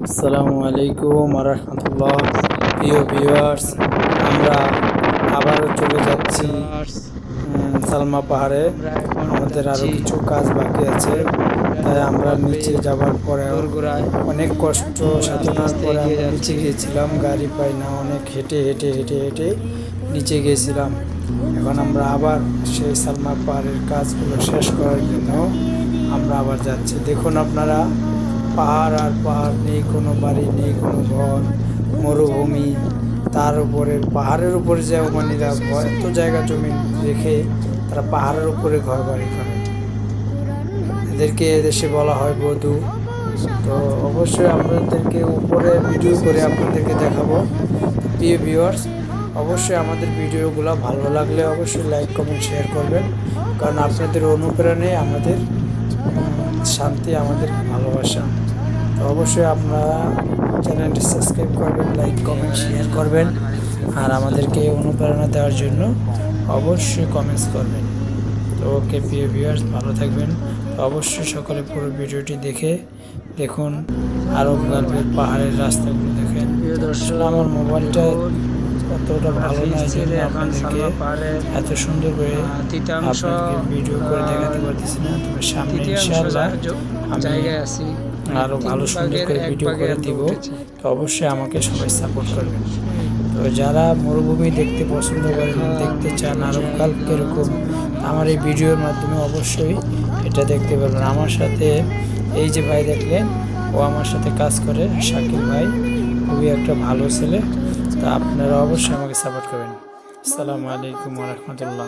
আসসালামু আলাইকুম ওয়া রাহমাতুল্লাহ। প্রিয় ভিউয়ার্স, আমরা আবারও চলে যাচ্ছি সালমা পাহাড়ে। আমাদের আরও কিছু কাজ বাকি আছে, তাই আমরা নিচে যাবার পরে অনেক কষ্ট সাধনার পরে আমরা নিচে গিয়েছিলাম। গাড়ি পাই না, অনেক হেঁটে হেঁটে হেঁটে হেঁটে নিচে গিয়েছিলাম। এখন আমরা আবার সেই সালমা পাহাড়ের কাজগুলো শেষ করার জন্য আমরা আবার যাচ্ছি। দেখুন আপনারা, পাহাড় আর পাহাড়, নেই কোনো বাড়ি, নেই কোনো ঘর, মরুভূমি। তার উপরে পাহাড়ের উপরে যে ওমানিরা এত জায়গা জমি রেখে তারা পাহাড়ের উপরে ঘর বাড়ি করে, এদেরকে এদেশে বলা হয় বধূ। তো অবশ্যই আপনাদেরকে উপরে ভিডিও করে আপনাদেরকে দেখাবো। প্রিয় ভিউয়ার্স, অবশ্যই আমাদের ভিডিওগুলো ভালো লাগলে অবশ্যই লাইক কমেন্ট শেয়ার করবেন, কারণ আপনাদের অনুপ্রেরণে আমাদের শান্তি, আমাদের ভালোবাসা। তো অবশ্যই আপনারা চ্যানেলটি সাবস্ক্রাইব করবেন, লাইক কমেন্ট শেয়ার করবেন, আর আমাদেরকে অনুপ্রেরণা দেওয়ার জন্য অবশ্যই কমেন্টস করবেন। তো ওকে প্রিয় ভিউয়ার্স, ভালো থাকবেন। তো অবশ্যই সকলে পুরো ভিডিওটি দেখুন। আরব গালবের পাহাড়ের রাস্তাগুলো দেখেন। আসলে আমার মোবাইলটা অতটা ভালো নয় যে আপনাদেরকে এত সুন্দর করে আপনাদেরকে ভিডিও করে দেখাতে পারতেছি না। তবে সামনে ইনশাআল্লাহ আমি আরও ভালো সুন্দর করে ভিডিও করে দিব। তো অবশ্যই আমাকে সবাই সাপোর্ট করবেন। তো যারা মরুভূমি দেখতে পছন্দ করেন, দেখতে চান আরব গালব কীরকম, আমার এই ভিডিওর মাধ্যমে অবশ্যই এটা দেখতে পারবেন। আমার সাথে এই যে ভাই দেখলেন, ও আমার সাথে কাজ করে, শাকিল ভাই, খুবই একটা ভালো ছেলে। তো আপনারা অবশ্যই আমাকে সাপোর্ট করবেন। আসসালামু আলাইকুম ওয়া রাহমাতুল্লাহ।